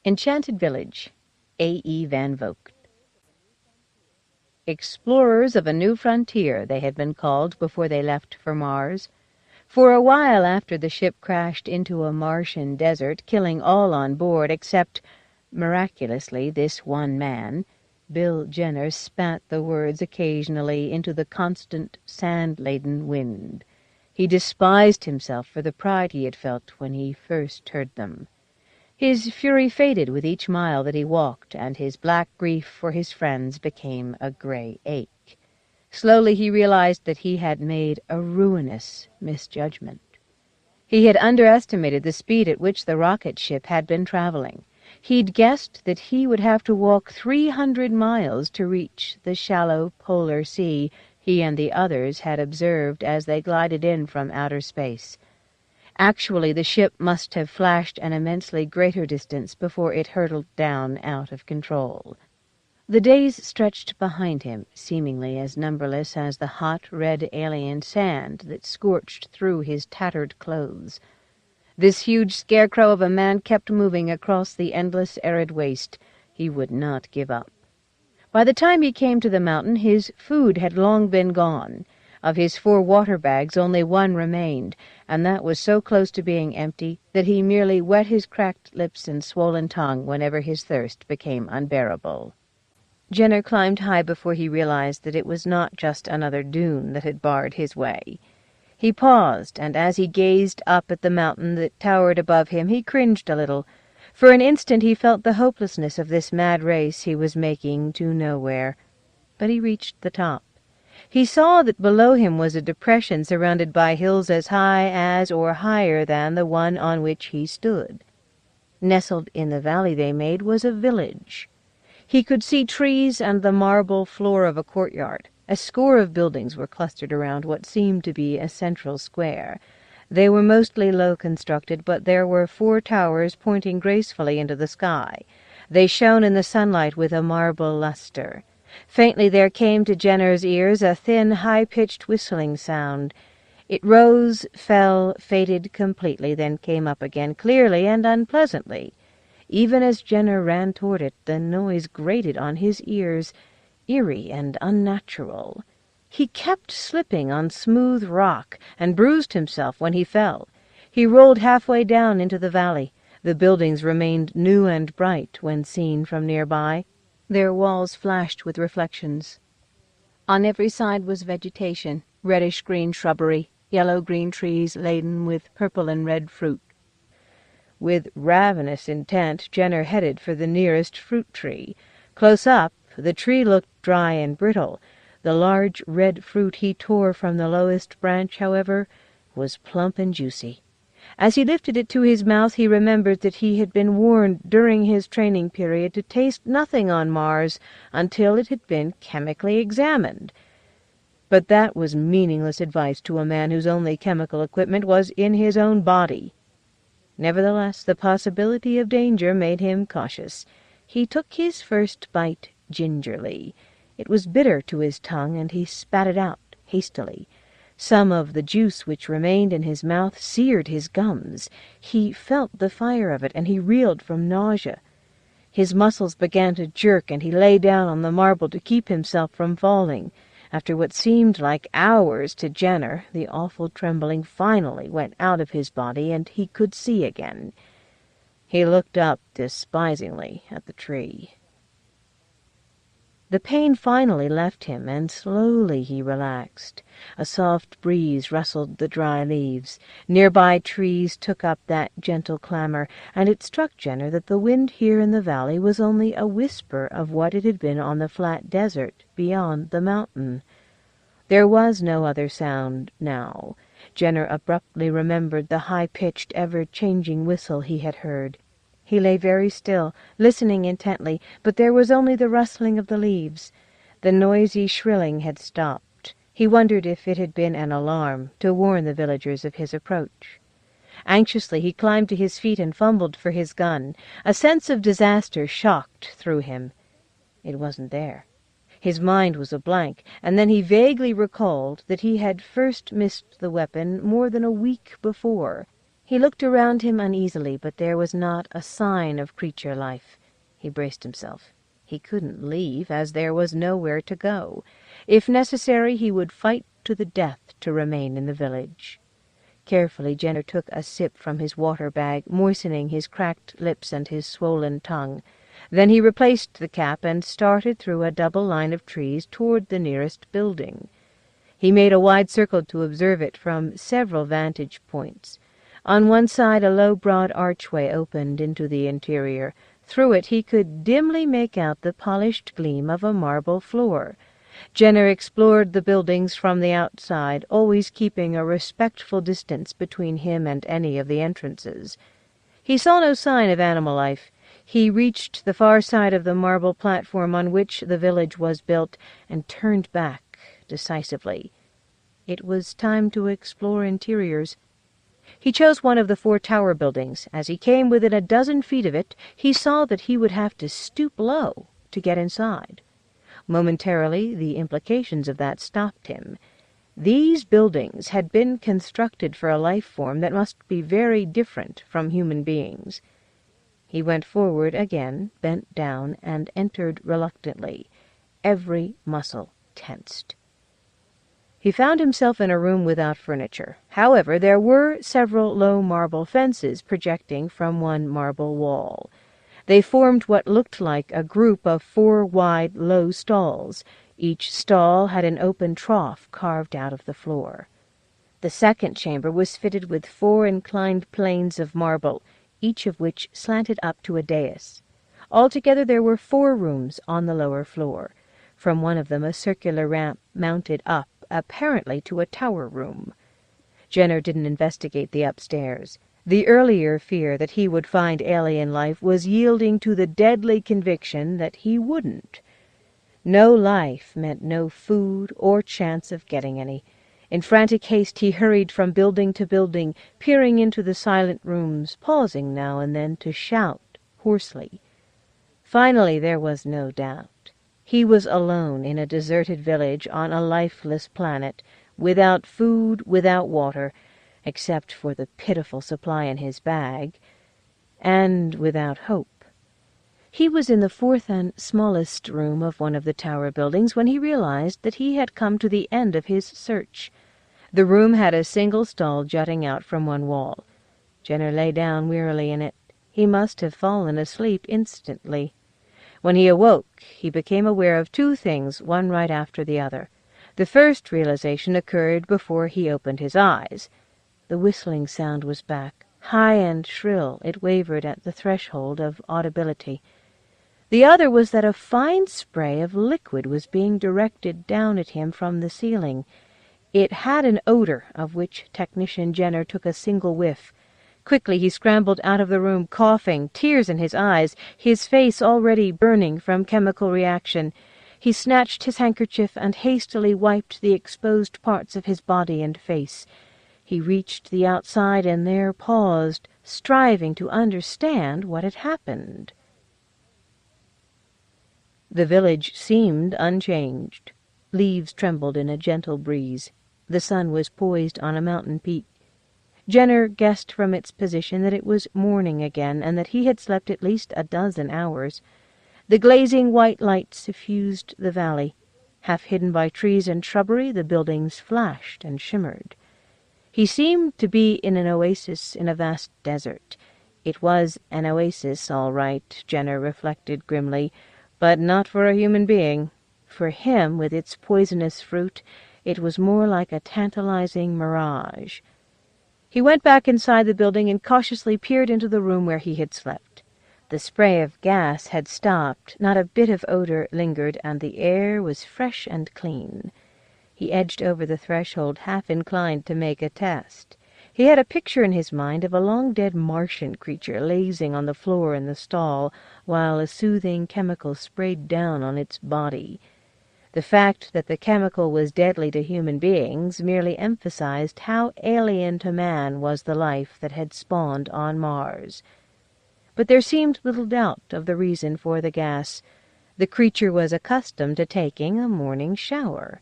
Enchanted Village, A.E. Van Vogt. Explorers of a new frontier, they had been called before they left for Mars. For a while after the ship crashed into a Martian desert, killing all on board except, miraculously, this one man, Bill Jenner spat the words occasionally into the constant, sand-laden wind. He despised himself for the pride he had felt when he first heard them. His fury faded with each mile that he walked, and his black grief for his friends became a gray ache. Slowly he realized that he had made a ruinous misjudgment. He had underestimated the speed at which the rocket ship had been traveling. He'd guessed that he would have to walk 300 miles to reach the shallow polar sea he and the others had observed as they glided in from outer space. Actually, the ship must have flashed an immensely greater distance before it hurtled down out of control. The days stretched behind him, seemingly as numberless as the hot, red alien sand that scorched through his tattered clothes. This huge scarecrow of a man kept moving across the endless arid waste. He would not give up. By the time he came to the mountain, his food had long been gone. Of his 4 water bags, only one remained, and that was so close to being empty that he merely wet his cracked lips and swollen tongue whenever his thirst became unbearable. Jenner climbed high before he realized that it was not just another dune that had barred his way. He paused, and as he gazed up at the mountain that towered above him, he cringed a little. For an instant he felt the hopelessness of this mad race he was making to nowhere. But he reached the top. He saw that below him was a depression surrounded by hills as high as or higher than the one on which he stood. Nestled in the valley they made was a village. He could see trees and the marble floor of a courtyard. A score of buildings were clustered around what seemed to be a central square. They were mostly low-constructed, but there were 4 towers pointing gracefully into the sky. They shone in the sunlight with a marble luster. Faintly there came to Jenner's ears a thin, high-pitched whistling sound. It rose, fell, faded completely, then came up again, clearly and unpleasantly. Even as Jenner ran toward it, the noise grated on his ears, eerie and unnatural. He kept slipping on smooth rock, and bruised himself when he fell. He rolled halfway down into the valley. The buildings remained new and bright when seen from nearby. Their walls flashed with reflections. On every side was vegetation, reddish-green shrubbery, yellow-green trees laden with purple and red fruit. With ravenous intent, Jenner headed for the nearest fruit tree. Close up, the tree looked dry and brittle. The large red fruit he tore from the lowest branch, however, was plump and juicy. As he lifted it to his mouth, he remembered that he had been warned during his training period to taste nothing on Mars until it had been chemically examined. But that was meaningless advice to a man whose only chemical equipment was in his own body. Nevertheless, the possibility of danger made him cautious. He took his first bite gingerly. It was bitter to his tongue, and he spat it out hastily. Some of the juice which remained in his mouth seared his gums. He felt the fire of it, and he reeled from nausea. His muscles began to jerk, and he lay down on the marble to keep himself from falling. After what seemed like hours to Jenner, the awful trembling finally went out of his body, and he could see again. He looked up despisingly at the tree. The pain finally left him, and slowly he relaxed. A soft breeze rustled the dry leaves. Nearby trees took up that gentle clamor, and it struck Jenner that the wind here in the valley was only a whisper of what it had been on the flat desert beyond the mountain. There was no other sound now. Jenner abruptly remembered the high-pitched, ever-changing whistle he had heard. He lay very still, listening intently, but there was only the rustling of the leaves. The noisy shrilling had stopped. He wondered if it had been an alarm to warn the villagers of his approach. Anxiously he climbed to his feet and fumbled for his gun. A sense of disaster shocked through him. It wasn't there. His mind was a blank, and then he vaguely recalled that he had first missed the weapon more than a week before. He looked around him uneasily, but there was not a sign of creature life. He braced himself. He couldn't leave, as there was nowhere to go. If necessary, he would fight to the death to remain in the village. Carefully, Jenner took a sip from his water bag, moistening his cracked lips and his swollen tongue. Then he replaced the cap and started through a double line of trees toward the nearest building. He made a wide circle to observe it from several vantage points. On one side, a low, broad archway opened into the interior. Through it he could dimly make out the polished gleam of a marble floor. Jenner explored the buildings from the outside, always keeping a respectful distance between him and any of the entrances. He saw no sign of animal life. He reached the far side of the marble platform on which the village was built and turned back decisively. It was time to explore interiors. He chose one of the 4 tower buildings. As he came within a dozen feet of it, he saw that he would have to stoop low to get inside. Momentarily, the implications of that stopped him. These buildings had been constructed for a life form that must be very different from human beings. He went forward again, bent down, and entered reluctantly, every muscle tensed. He found himself in a room without furniture. However, there were several low marble fences projecting from one marble wall. They formed what looked like a group of 4 wide, low stalls. Each stall had an open trough carved out of the floor. The second chamber was fitted with 4 inclined planes of marble, each of which slanted up to a dais. Altogether there were 4 rooms on the lower floor. From one of them a circular ramp mounted up, apparently to a tower room. Jenner didn't investigate the upstairs. The earlier fear that he would find alien life was yielding to the deadly conviction that he wouldn't. No life meant no food or chance of getting any. In frantic haste he hurried from building to building, peering into the silent rooms, pausing now and then to shout hoarsely. Finally there was no doubt. He was alone in a deserted village on a lifeless planet, without food, without water, except for the pitiful supply in his bag, and without hope. He was in the 4th and smallest room of one of the tower buildings when he realized that he had come to the end of his search. The room had a single stall jutting out from one wall. Jenner lay down wearily in it. He must have fallen asleep instantly. When he awoke, he became aware of 2 things, one right after the other. The first realization occurred before he opened his eyes. The whistling sound was back, high and shrill. It wavered at the threshold of audibility. The other was that a fine spray of liquid was being directed down at him from the ceiling. It had an odor of which Technician Jenner took a single whiff. Quickly he scrambled out of the room, coughing, tears in his eyes, his face already burning from chemical reaction. He snatched his handkerchief and hastily wiped the exposed parts of his body and face. He reached the outside and there paused, striving to understand what had happened. The village seemed unchanged. Leaves trembled in a gentle breeze. The sun was poised on a mountain peak. Jenner guessed from its position that it was morning again, and that he had slept at least a dozen hours. The glazing white light suffused the valley. Half hidden by trees and shrubbery, the buildings flashed and shimmered. He seemed to be in an oasis in a vast desert. It was an oasis, all right, Jenner reflected grimly, but not for a human being. For him, with its poisonous fruit, it was more like a tantalizing mirage. He went back inside the building and cautiously peered into the room where he had slept. The spray of gas had stopped, not a bit of odor lingered, and the air was fresh and clean. He edged over the threshold, half inclined to make a test. He had a picture in his mind of a long-dead Martian creature lazing on the floor in the stall, while a soothing chemical sprayed down on its body. The fact that the chemical was deadly to human beings merely emphasized how alien to man was the life that had spawned on Mars. But there seemed little doubt of the reason for the gas. The creature was accustomed to taking a morning shower.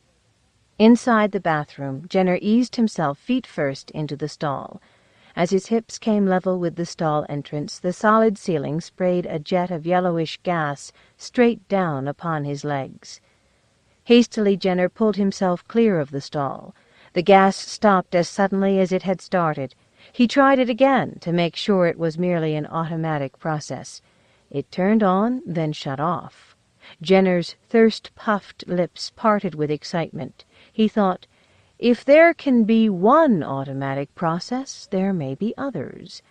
Inside the bathroom, Jenner eased himself feet first into the stall. As his hips came level with the stall entrance, the solid ceiling sprayed a jet of yellowish gas straight down upon his legs. Hastily, Jenner pulled himself clear of the stall. The gas stopped as suddenly as it had started. He tried it again to make sure it was merely an automatic process. It turned on, then shut off. Jenner's thirst-puffed lips parted with excitement. He thought, if there can be one automatic process, there may be others.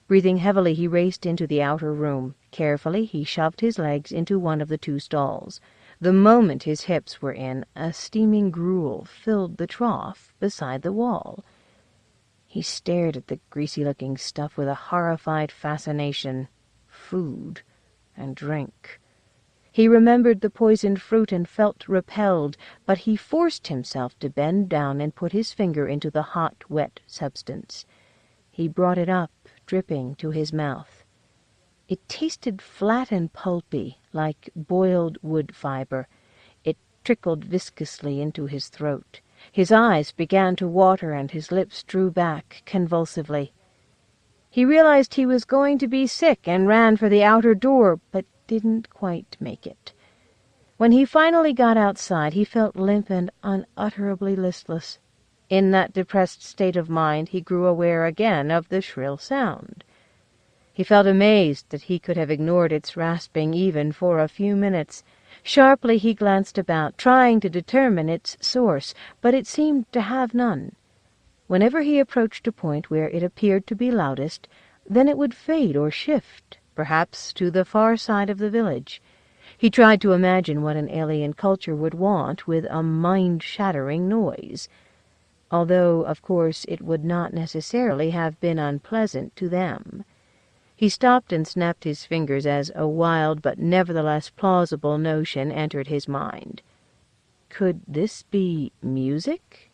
Breathing heavily, he raced into the outer room. Carefully, he shoved his legs into one of the two stalls. The moment his hips were in, a steaming gruel filled the trough beside the wall. He stared at the greasy-looking stuff with a horrified fascination. Food and drink. He remembered the poisoned fruit and felt repelled, but he forced himself to bend down and put his finger into the hot, wet substance. He brought it up, dripping, to his mouth. It tasted flat and pulpy, like boiled wood fiber. It trickled viscously into his throat. His eyes began to water and his lips drew back convulsively. He realized he was going to be sick and ran for the outer door, but didn't quite make it. When he finally got outside, he felt limp and unutterably listless. In that depressed state of mind, he grew aware again of the shrill sound. He felt amazed that he could have ignored its rasping even for a few minutes. Sharply he glanced about, trying to determine its source, but it seemed to have none. Whenever he approached a point where it appeared to be loudest, then it would fade or shift, perhaps to the far side of the village. He tried to imagine what an alien culture would want with a mind-shattering noise, although, of course, it would not necessarily have been unpleasant to them. He stopped and snapped his fingers as a wild but nevertheless plausible notion entered his mind. Could this be music?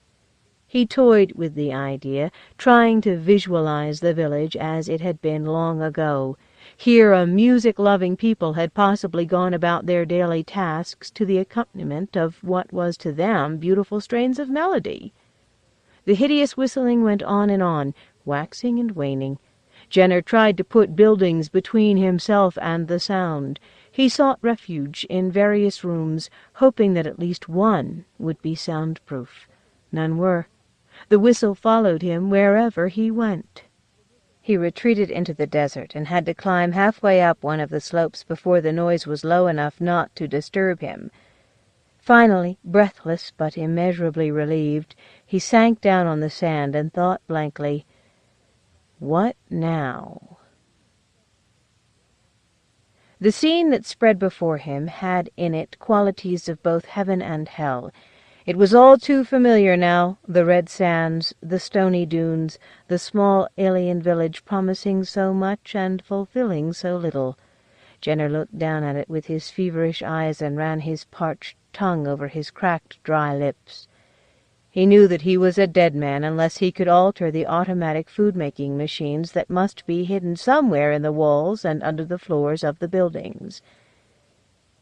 He toyed with the idea, trying to visualize the village as it had been long ago. Here a music-loving people had possibly gone about their daily tasks to the accompaniment of what was to them beautiful strains of melody. The hideous whistling went on, waxing and waning. Jenner tried to put buildings between himself and the sound. He sought refuge in various rooms, hoping that at least one would be soundproof. None were. The whistle followed him wherever he went. He retreated into the desert and had to climb halfway up one of the slopes before the noise was low enough not to disturb him. Finally, breathless but immeasurably relieved, he sank down on the sand and thought blankly, "What now?" The scene that spread before him had in it qualities of both heaven and hell. It was all too familiar now, the red sands, the stony dunes, the small alien village promising so much and fulfilling so little. Jenner looked down at it with his feverish eyes and ran his parched tongue over his cracked, dry lips. He knew that he was a dead man unless he could alter the automatic food-making machines that must be hidden somewhere in the walls and under the floors of the buildings.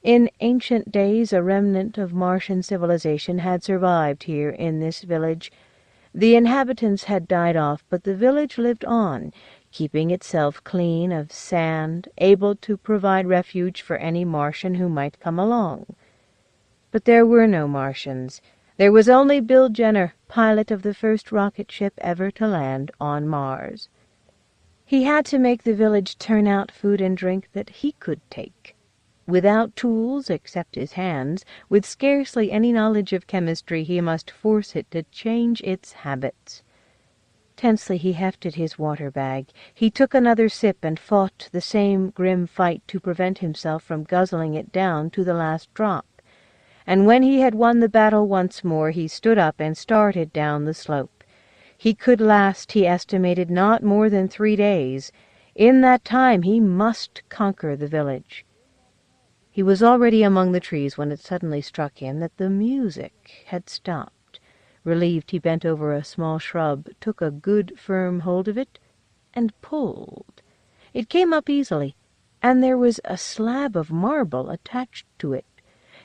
In ancient days, a remnant of Martian civilization had survived here in this village. The inhabitants had died off, but the village lived on, keeping itself clean of sand, able to provide refuge for any Martian who might come along. But there were no Martians. There was only Bill Jenner, pilot of the first rocket ship ever to land on Mars. He had to make the village turn out food and drink that he could take. Without tools except his hands, with scarcely any knowledge of chemistry, he must force it to change its habits. Tensely he hefted his water bag. He took another sip and fought the same grim fight to prevent himself from guzzling it down to the last drop. And when he had won the battle once more, he stood up and started down the slope. He could last, he estimated, not more than 3 days. In that time he must conquer the village. He was already among the trees when it suddenly struck him that the music had stopped. Relieved, he bent over a small shrub, took a good firm hold of it, and pulled. It came up easily, and there was a slab of marble attached to it.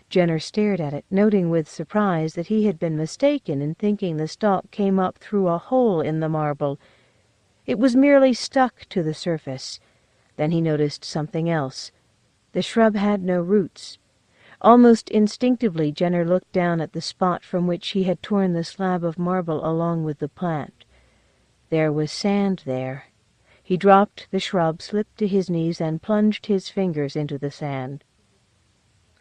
Jenner stared at it, noting with surprise that he had been mistaken in thinking the stalk came up through a hole in the marble. It was merely stuck to the surface. Then he noticed something else. The shrub had no roots. Almost instinctively, Jenner looked down at the spot from which he had torn the slab of marble along with the plant. There was sand there. He dropped the shrub, slipped to his knees, and plunged his fingers into the sand.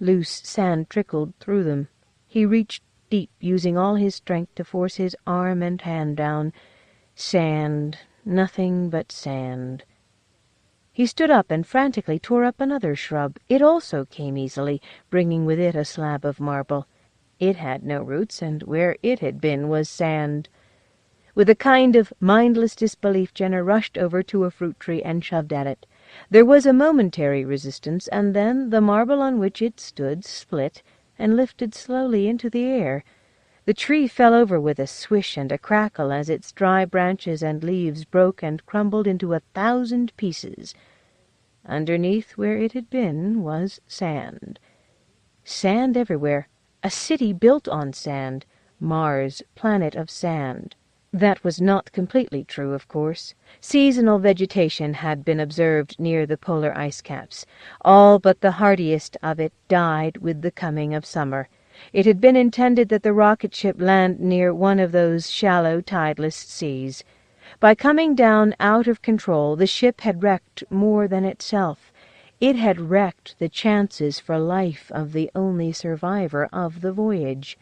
Loose sand trickled through them. He reached deep, using all his strength to force his arm and hand down. Sand, nothing but sand. He stood up and frantically tore up another shrub. It also came easily, bringing with it a slab of marble. It had no roots, and where it had been was sand. With a kind of mindless disbelief, Jenner rushed over to a fruit tree and shoved at it. There was a momentary resistance, and then the marble on which it stood split and lifted slowly into the air. The tree fell over with a swish and a crackle as its dry branches and leaves broke and crumbled into 1,000 pieces. Underneath where it had been was sand. Sand everywhere. A city built on sand. Mars, planet of sand. That was not completely true, of course. Seasonal vegetation had been observed near the polar ice caps. All but the hardiest of it died with the coming of summer. It had been intended that the rocket ship land near one of those shallow, tideless seas. By coming down out of control, the ship had wrecked more than itself. It had wrecked the chances for life of the only survivor of the voyage.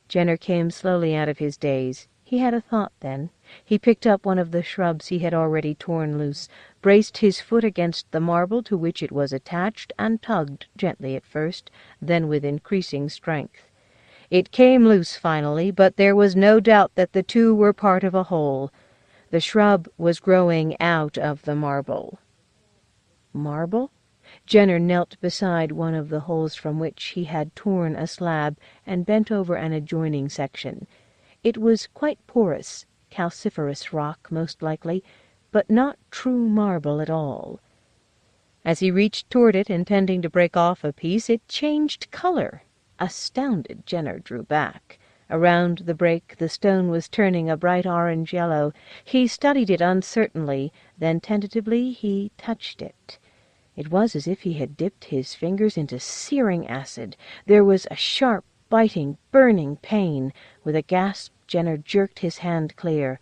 Jenner came slowly out of his daze. He had a thought then. He picked up one of the shrubs he had already torn loose, braced his foot against the marble to which it was attached, and tugged, gently at first, then with increasing strength. It came loose finally, but there was no doubt that the two were part of a whole. The shrub was growing out of the marble. Marble? Jenner knelt beside one of the holes from which he had torn a slab and bent over an adjoining section. It was quite porous, calciferous rock, most likely, but not true marble at all. As he reached toward it, intending to break off a piece, it changed color. Astounded, Jenner drew back. Around the break the stone was turning a bright orange-yellow. He studied it uncertainly, then tentatively he touched it. It was as if he had dipped his fingers into searing acid. There was a sharp, biting, burning pain. With a gasp, Jenner jerked his hand clear.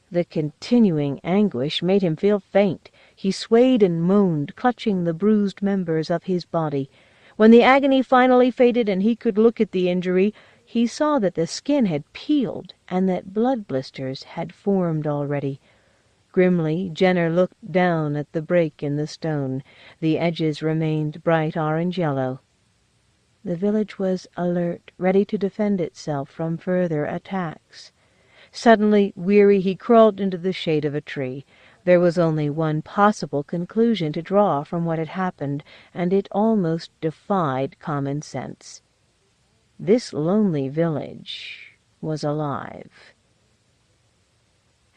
The continuing anguish made him feel faint. He swayed and moaned, clutching the bruised members of his body. When the agony finally faded and he could look at the injury, he saw that the skin had peeled and that blood blisters had formed already. Grimly, Jenner looked down at the break in the stone. The edges remained bright orange-yellow. The village was alert, ready to defend itself from further attacks. Suddenly weary, he crawled into the shade of a tree. There was only one possible conclusion to draw from what had happened, and it almost defied common sense. This lonely village was alive.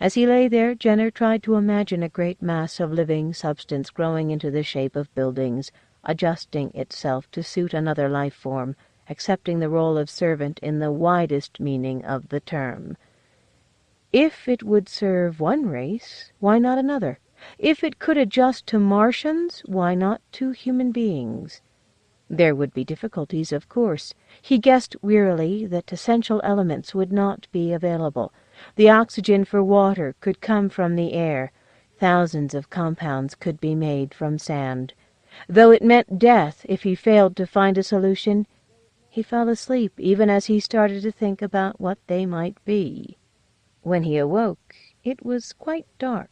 As he lay there, Jenner tried to imagine a great mass of living substance growing into the shape of buildings, adjusting itself to suit another life form, accepting the role of servant in the widest meaning of the term. If it would serve one race, why not another? If it could adjust to Martians, why not to human beings? There would be difficulties, of course. He guessed wearily that essential elements would not be available. The oxygen for water could come from the air. Thousands of compounds could be made from sand. Though it meant death if he failed to find a solution, he fell asleep even as he started to think about what they might be. When he awoke, it was quite dark.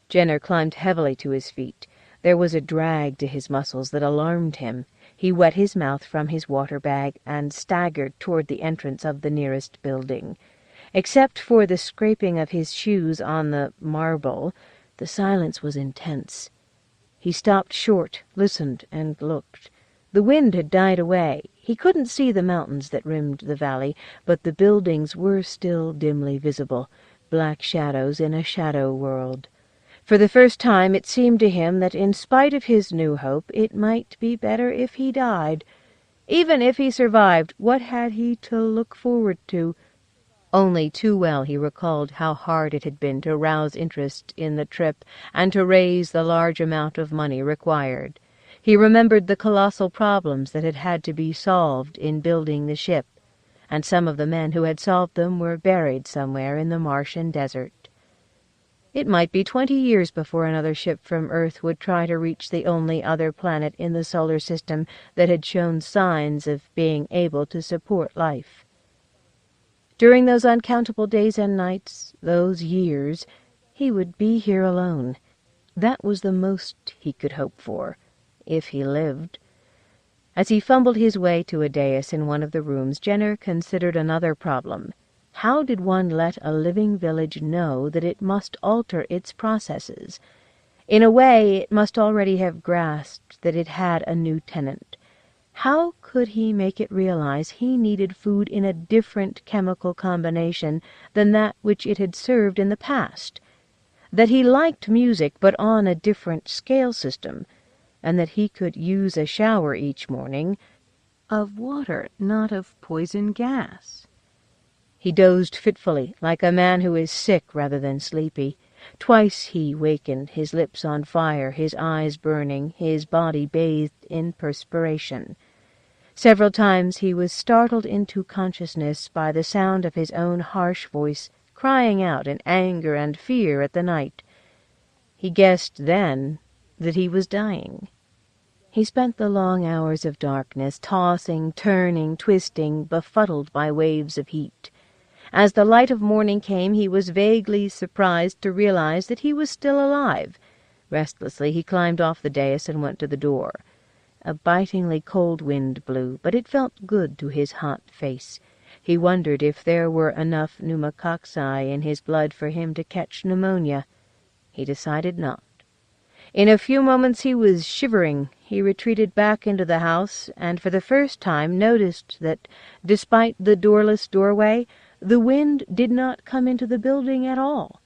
Jenner climbed heavily to his feet. There was a drag to his muscles that alarmed him. He wet his mouth from his water bag and staggered toward the entrance of the nearest building. Except for the scraping of his shoes on the marble, the silence was intense. He stopped short, listened, and looked. The wind had died away. He couldn't see the mountains that rimmed the valley, but the buildings were still dimly visible, black shadows in a shadow world. For the first time it seemed to him that in spite of his new hope, it might be better if he died. Even if he survived, what had he to look forward to? Only too well he recalled how hard it had been to rouse interest in the trip and to raise the large amount of money required. He remembered the colossal problems that had to be solved in building the ship, and some of the men who had solved them were buried somewhere in the Martian desert. It might be 20 years before another ship from Earth would try to reach the only other planet in the solar system that had shown signs of being able to support life. During those uncountable days and nights, those years, he would be here alone. That was the most he could hope for, if he lived. As he fumbled his way to a dais in one of the rooms, Jenner considered another problem. How did one let a living village know that it must alter its processes? In a way, it must already have grasped that it had a new tenant. How could he make it realize he needed food in a different chemical combination than that which it had served in the past? That he liked music, but on a different scale system, and that he could use a shower each morning of water, not of poison gas. He dozed fitfully, like a man who is sick rather than sleepy. Twice he wakened, his lips on fire, his eyes burning, his body bathed in perspiration. Several times he was startled into consciousness by the sound of his own harsh voice crying out in anger and fear at the night. He guessed then that he was dying. He spent the long hours of darkness, tossing, turning, twisting, befuddled by waves of heat. As the light of morning came, he was vaguely surprised to realize that he was still alive. Restlessly, he climbed off the dais and went to the door. A bitingly cold wind blew, but it felt good to his hot face. He wondered if there were enough pneumococci in his blood for him to catch pneumonia. He decided not. In a few moments he was shivering. He retreated back into the house, and for the first time noticed that, despite the doorless doorway, the wind did not come into the building at all.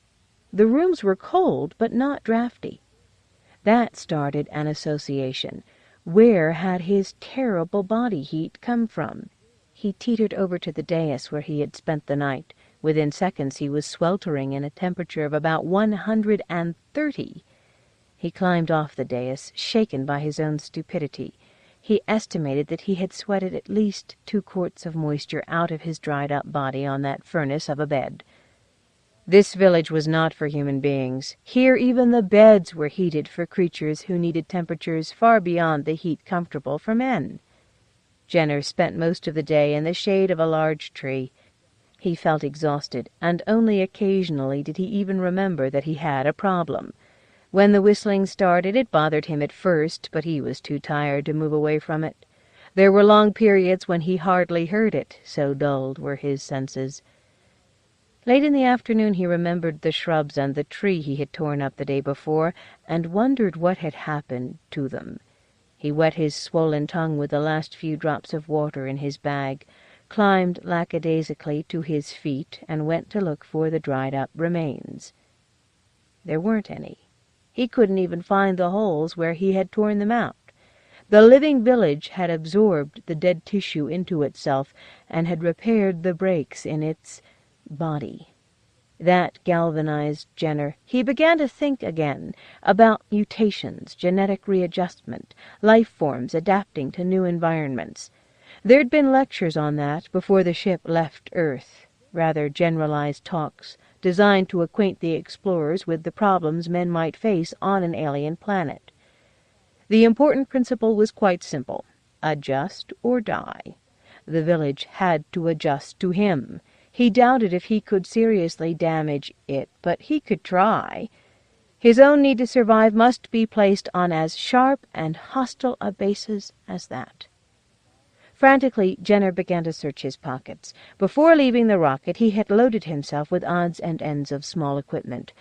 The rooms were cold, but not drafty. That started an association. Where had his terrible body heat come from? He teetered over to the dais where he had spent the night. Within seconds he was sweltering in a temperature of about 130. He climbed off the dais, shaken by his own stupidity. He estimated that he had sweated at least 2 quarts of moisture out of his dried-up body on that furnace of a bed. This village was not for human beings. Here even the beds were heated for creatures who needed temperatures far beyond the heat comfortable for men. Jenner spent most of the day in the shade of a large tree. He felt exhausted, and only occasionally did he even remember that he had a problem. When the whistling started, it bothered him at first, but he was too tired to move away from it. There were long periods when he hardly heard it, so dulled were his senses. Late in the afternoon he remembered the shrubs and the tree he had torn up the day before, and wondered what had happened to them. He wet his swollen tongue with the last few drops of water in his bag, climbed lackadaisically to his feet, and went to look for the dried-up remains. There weren't any. He couldn't even find the holes where he had torn them out. The living village had absorbed the dead tissue into itself and had repaired the breaks in its body. That galvanized Jenner. He began to think again about mutations, genetic readjustment, life forms adapting to new environments. There'd been lectures on that before the ship left Earth, rather generalized talks designed to acquaint the explorers with the problems men might face on an alien planet. The important principle was quite simple: adjust or die. The village had to adjust to him. He doubted if he could seriously damage it, but he could try. His own need to survive must be placed on as sharp and hostile a basis as that. Frantically, Jenner began to search his pockets. Before leaving the rocket, he had loaded himself with odds and ends of small equipment: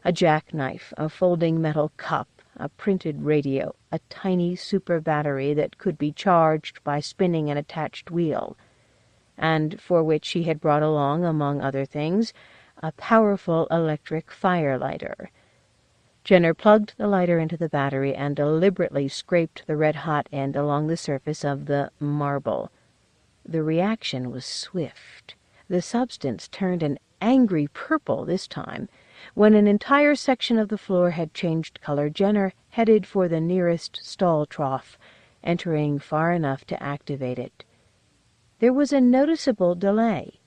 a jackknife, a folding metal cup, a printed radio, a tiny super battery that could be charged by spinning an attached wheel, and for which he had brought along, among other things, a powerful electric firelighter. Jenner plugged the lighter into the battery and deliberately scraped the red-hot end along the surface of the marble. The reaction was swift. The substance turned an angry purple this time. When an entire section of the floor had changed color, Jenner headed for the nearest stall trough, entering far enough to activate it. There was a noticeable delay.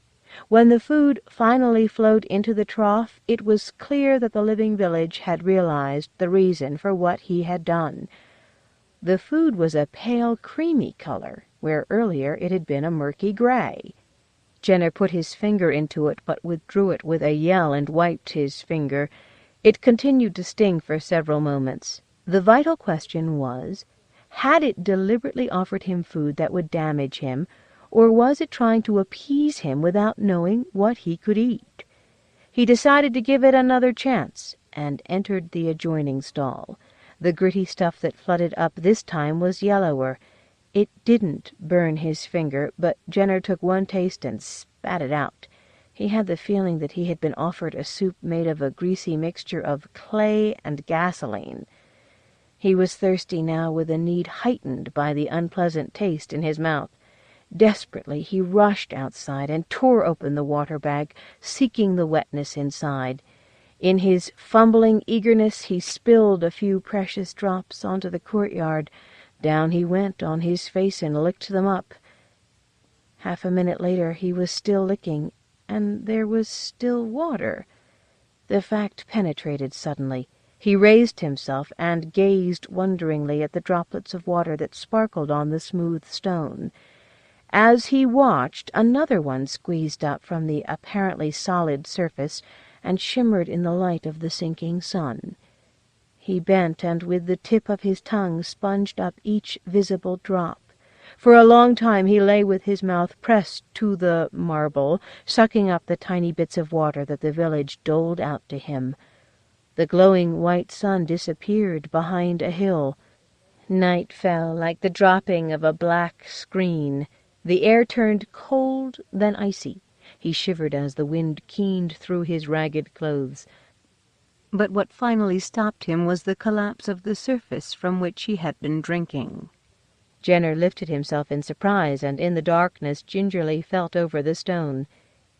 When the food finally flowed into the trough, it was clear that the living village had realized the reason for what he had done. The food was a pale, creamy color, where earlier it had been a murky gray. Jenner put his finger into it, but withdrew it with a yell and wiped his finger. It continued to sting for several moments. The vital question was, had it deliberately offered him food that would damage him, or was it trying to appease him without knowing what he could eat? He decided to give it another chance, and entered the adjoining stall. The gritty stuff that flooded up this time was yellower. It didn't burn his finger, but Jenner took one taste and spat it out. He had the feeling that he had been offered a soup made of a greasy mixture of clay and gasoline. He was thirsty now, with a need heightened by the unpleasant taste in his mouth. Desperately, he rushed outside and tore open the water bag, seeking the wetness inside. In his fumbling eagerness, he spilled a few precious drops onto the courtyard. Down he went on his face and licked them up. Half a minute later, he was still licking, and there was still water. The fact penetrated suddenly. He raised himself and gazed wonderingly at the droplets of water that sparkled on the smooth stone. As he watched, another one squeezed up from the apparently solid surface and shimmered in the light of the sinking sun. He bent and with the tip of his tongue sponged up each visible drop. For a long time he lay with his mouth pressed to the marble, sucking up the tiny bits of water that the village doled out to him. The glowing white sun disappeared behind a hill. Night fell like the dropping of a black screen. The air turned cold, then icy. He shivered as the wind keened through his ragged clothes. But what finally stopped him was the collapse of the surface from which he had been drinking. Jenner lifted himself in surprise, and in the darkness gingerly felt over the stone.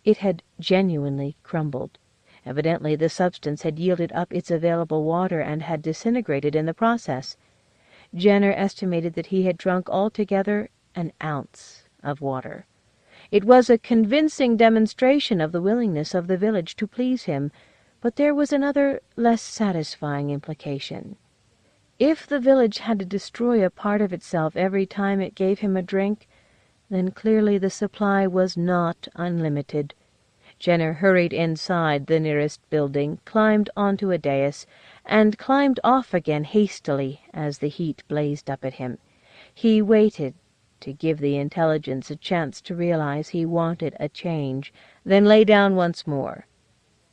It had genuinely crumbled. Evidently the substance had yielded up its available water and had disintegrated in the process. Jenner estimated that he had drunk altogether an ounce of water. It was a convincing demonstration of the willingness of the village to please him, but there was another, less satisfying implication. If the village had to destroy a part of itself every time it gave him a drink, then clearly the supply was not unlimited. Jenner hurried inside the nearest building, climbed onto a dais, and climbed off again hastily as the heat blazed up at him. He waited to give the intelligence a chance to realize he wanted a change, then lay down once more.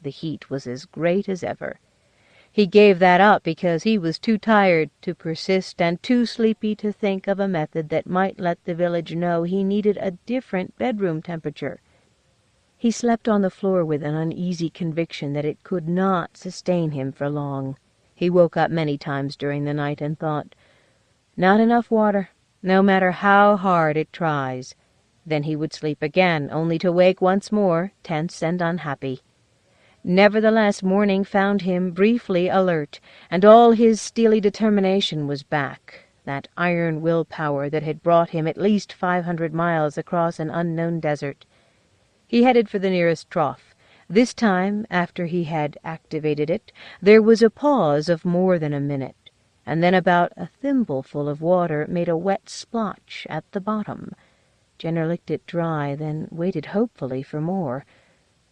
The heat was as great as ever. He gave that up because he was too tired to persist and too sleepy to think of a method that might let the village know he needed a different bedroom temperature. He slept on the floor with an uneasy conviction that it could not sustain him for long. He woke up many times during the night and thought, "Not enough water, no matter how hard it tries." Then he would sleep again, only to wake once more, tense and unhappy. Nevertheless, morning found him briefly alert, and all his steely determination was back, that iron willpower that had brought him at least 500 miles across an unknown desert. He headed for the nearest trough. This time, after he had activated it, there was a pause of more than a minute, and then about a thimbleful of water made a wet splotch at the bottom. Jenner licked it dry, then waited hopefully for more.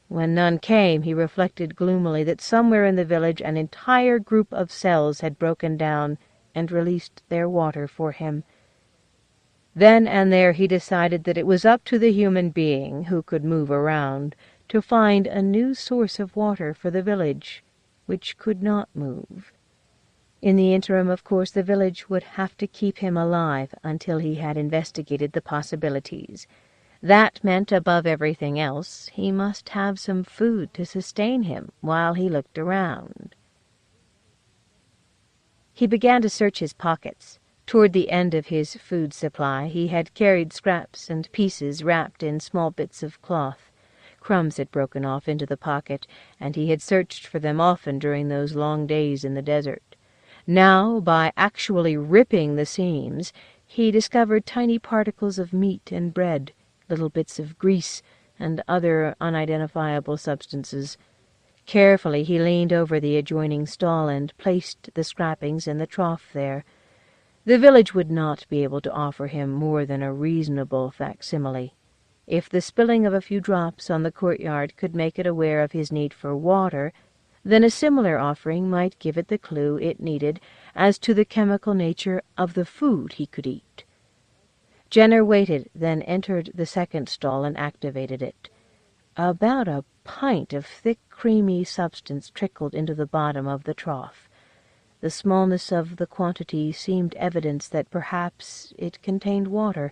When none came, he reflected gloomily that somewhere in the village an entire group of cells had broken down and released their water for him. Then and there he decided that it was up to the human being, who could move around, to find a new source of water for the village, which could not move. In the interim, of course, the village would have to keep him alive until he had investigated the possibilities. That meant, above everything else, he must have some food to sustain him while he looked around. He began to search his pockets. Toward the end of his food supply, he had carried scraps and pieces wrapped in small bits of cloth. Crumbs had broken off into the pocket, and he had searched for them often during those long days in the desert. Now, by actually ripping the seams, he discovered tiny particles of meat and bread, little bits of grease, and other unidentifiable substances. Carefully he leaned over the adjoining stall and placed the scrappings in the trough there. The village would not be able to offer him more than a reasonable facsimile. If the spilling of a few drops on the courtyard could make it aware of his need for water, then a similar offering might give it the clue it needed as to the chemical nature of the food he could eat. Jenner waited, then entered the second stall and activated it. About a pint of thick, creamy substance trickled into the bottom of the trough. The smallness of the quantity seemed evidence that perhaps it contained water.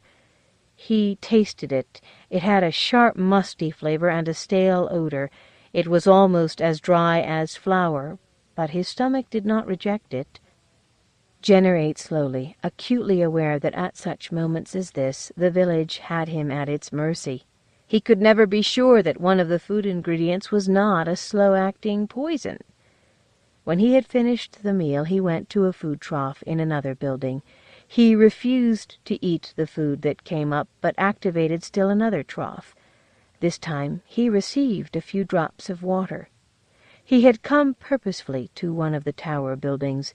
He tasted it. It had a sharp, musty flavor and a stale odor. It was almost as dry as flour, but his stomach did not reject it. Jenner ate slowly, acutely aware that at such moments as this the village had him at its mercy. He could never be sure that one of the food ingredients was not a slow-acting poison. When he had finished the meal, he went to a food trough in another building. He refused to eat the food that came up, but activated still another trough. This time he received a few drops of water. He had come purposefully to one of the tower buildings.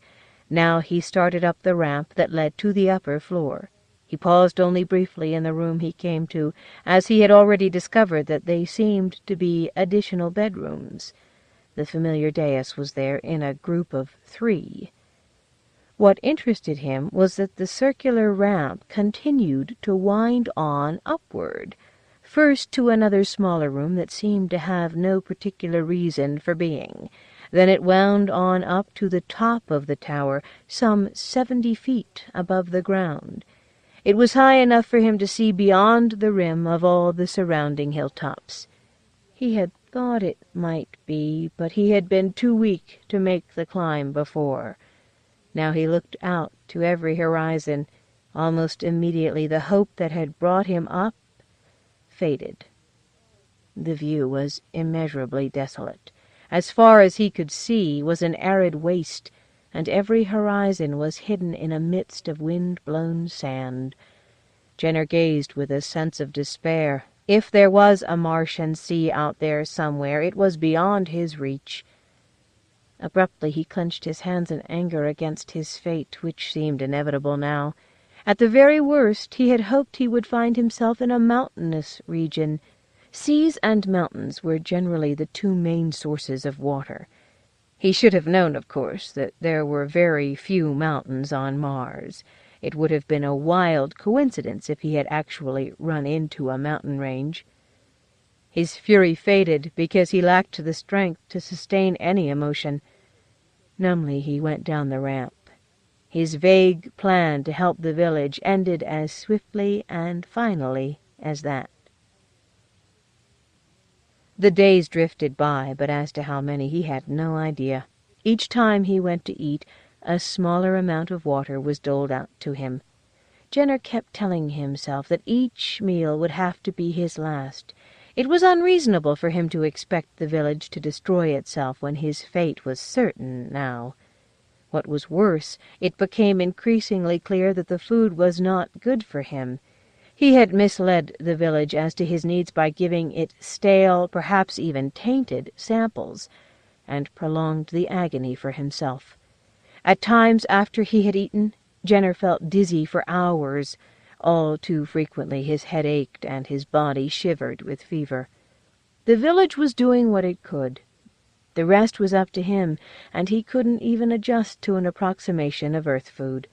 Now he started up the ramp that led to the upper floor. He paused only briefly in the room he came to, as he had already discovered that they seemed to be additional bedrooms. The familiar dais was there in a group of 3. What interested him was that the circular ramp continued to wind on upward, first to another smaller room that seemed to have no particular reason for being. Then it wound on up to the top of the tower, some 70 feet above the ground. It was high enough for him to see beyond the rim of all the surrounding hilltops. He had thought it might be, but he had been too weak to make the climb before. Now he looked out to every horizon. Almost immediately the hope that had brought him up faded. The view was immeasurably desolate. As far as he could see was an arid waste, and every horizon was hidden in a mist of wind-blown sand. Jenner gazed with a sense of despair. If there was a Martian sea out there somewhere, it was beyond his reach. Abruptly he clenched his hands in anger against his fate, which seemed inevitable now. At the very worst, he had hoped he would find himself in a mountainous region. Seas and mountains were generally the 2 main sources of water. He should have known, of course, that there were very few mountains on Mars. It would have been a wild coincidence if he had actually run into a mountain range. His fury faded because he lacked the strength to sustain any emotion. Numbly he went down the ramp. His vague plan to help the village ended as swiftly and finally as that. The days drifted by, but as to how many he had no idea. Each time he went to eat, a smaller amount of water was doled out to him. Jenner kept telling himself that each meal would have to be his last. It was unreasonable for him to expect the village to destroy itself when his fate was certain now. What was worse, it became increasingly clear that the food was not good for him. He had misled the village as to his needs by giving it stale, perhaps even tainted, samples, and prolonged the agony for himself. At times after he had eaten, Jenner felt dizzy for hours. All too frequently his head ached and his body shivered with fever. The village was doing what it could. The rest was up to him, and he couldn't even adjust to an approximation of earth food.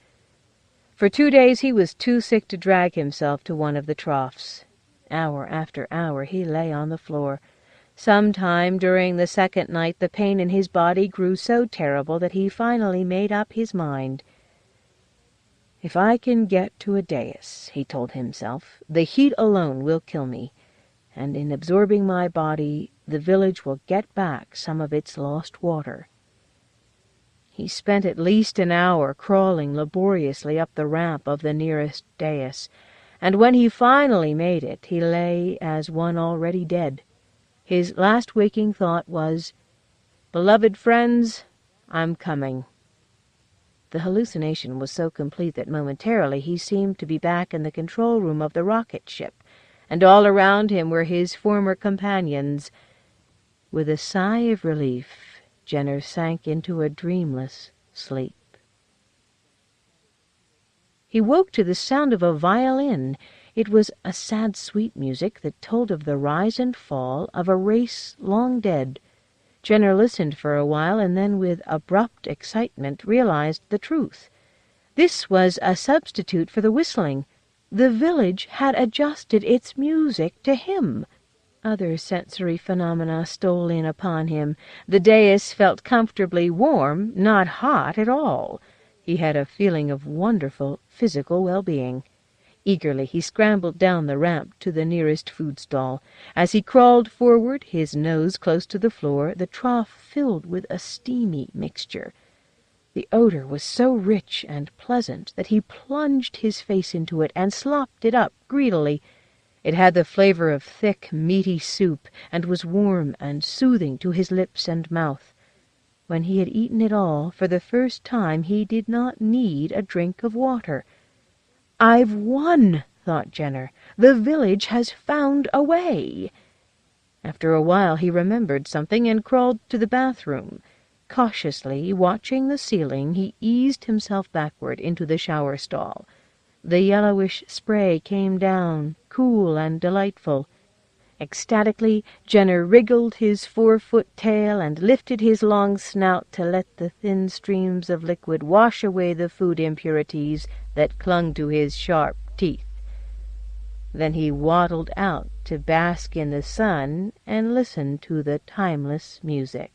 For 2 days he was too sick to drag himself to one of the troughs. Hour after hour he lay on the floor. Sometime during the second night the pain in his body grew so terrible that he finally made up his mind. "If I can get to a dais," he told himself, "the heat alone will kill me, and in absorbing my body the village will get back some of its lost water." He spent at least an hour crawling laboriously up the ramp of the nearest dais, and when he finally made it, he lay as one already dead. His last waking thought was, "Beloved friends, I'm coming." The hallucination was so complete that momentarily he seemed to be back in the control room of the rocket ship, and all around him were his former companions. With a sigh of relief, Jenner sank into a dreamless sleep. He woke to the sound of a violin. It was a sad, sweet music that told of the rise and fall of a race long dead. Jenner listened for a while, and then with abrupt excitement realized the truth. This was a substitute for the whistling. The village had adjusted its music to him. Other sensory phenomena stole in upon him. The dais felt comfortably warm, not hot at all. He had a feeling of wonderful physical well-being. Eagerly he scrambled down the ramp to the nearest food stall. As he crawled forward, his nose close to the floor, the trough filled with a steamy mixture. The odor was so rich and pleasant that he plunged his face into it and slopped it up greedily. It had the flavor of thick, meaty soup, and was warm and soothing to his lips and mouth. When he had eaten it all, for the first time he did not need a drink of water. "I've won," thought Jenner. "The village has found a way." After a while he remembered something and crawled to the bathroom. Cautiously, watching the ceiling, he eased himself backward into the shower stall. The yellowish spray came down, cool and delightful. Ecstatically, Jenner wriggled his 4-foot tail and lifted his long snout to let the thin streams of liquid wash away the food impurities that clung to his sharp teeth. Then he waddled out to bask in the sun and listen to the timeless music.